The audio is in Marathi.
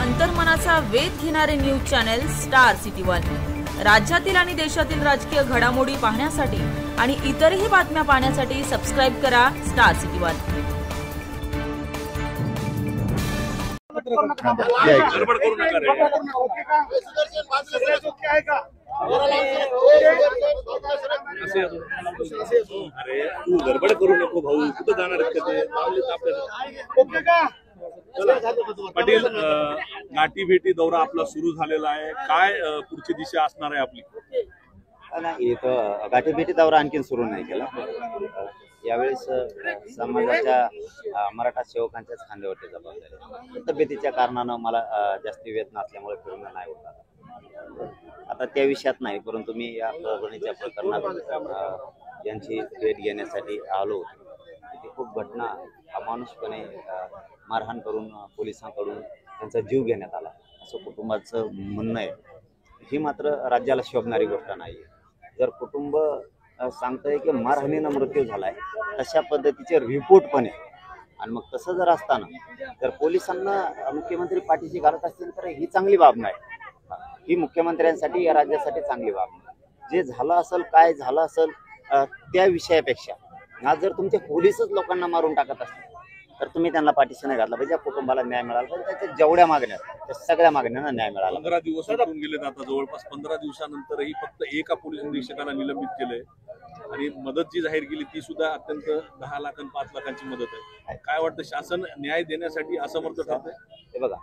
अंतर्मनाचा वेध घेणारे news channel star city one. राज्यातील आणि देशातील राजकीय घडामोडी पाहण्यासाठी आणि इतरही बातम्या पाहण्यासाठी सबस्क्राइब करा स्टार सिटी वन। गडबड करू नका रे। अरे तू गडबड करू नको भाऊ, कुठं जाणार आहेत का ते? पाटील, गाठी भेटी दौरा आपला सुरू झालेला आहे, काय पुढची दिशा असणार आहे आपली? नाही, इथं गाठी भेटी दौरा आणखी सुरू नाही केला। यावेळेस समाजाच्या मराठा सेवकांच्याच खांद्यावरती जबाबदारी आहे। तब्येतीच्या कारणानं मला जास्ती वेद नसल्यामुळे फिरणं नाही होत। आता त्या विषयात नाही, परंतु मी या परभणीच्या प्रकरणात यांची भेट घेण्यासाठी आलो होतो। तिथे खूप घटना अमानुषपणे मारहाण करून पोलिसांकडून त्यांचा जीव घेण्यात आला असं कुटुंबाचं म्हणणं आहे। ही मात्र राज्याला शोभणारी गोष्ट नाही। जर कुटुंब सांगतंय की मारहाणीनं मृत्यू झालाय, तशा पद्धतीचे रिपोर्ट पण आहे, आणि मग तसं जर असताना जर पोलिसांना मुख्यमंत्री पाठीशी घालत असतील तर ही चांगली बाब नाही। ही मुख्यमंत्र्यांसाठी, या राज्यासाठी चांगली बाब नाही। जे झालं असेल, काय झालं असेल त्या विषयापेक्षा आज जर तुमचे पोलीसच लोकांना मारून टाकत असतील तर तुम्ही त्यांना पाठीशी नाही घातला पाहिजे। कुटुंबाला न्याय मिळाला पाहिजे। त्याच्या जेवढ्या मागण्या त्या सगळ्या मागण्यांना न्याय मिळाला। 15 दिवस उठून गेलेत, आता जवळपास 15 दिवसानंतरही फक्त एका पोलीस निरीक्षकाला निलंबित केलंय, आणि मदत जी जाहीर केली ती सुद्धा अत्यंत 10 लाख आणि 5 लाखांची मदत आहे। काय वाटतं, शासन न्याय देण्यासाठी असमर्थ ठरतंय? हे बघा,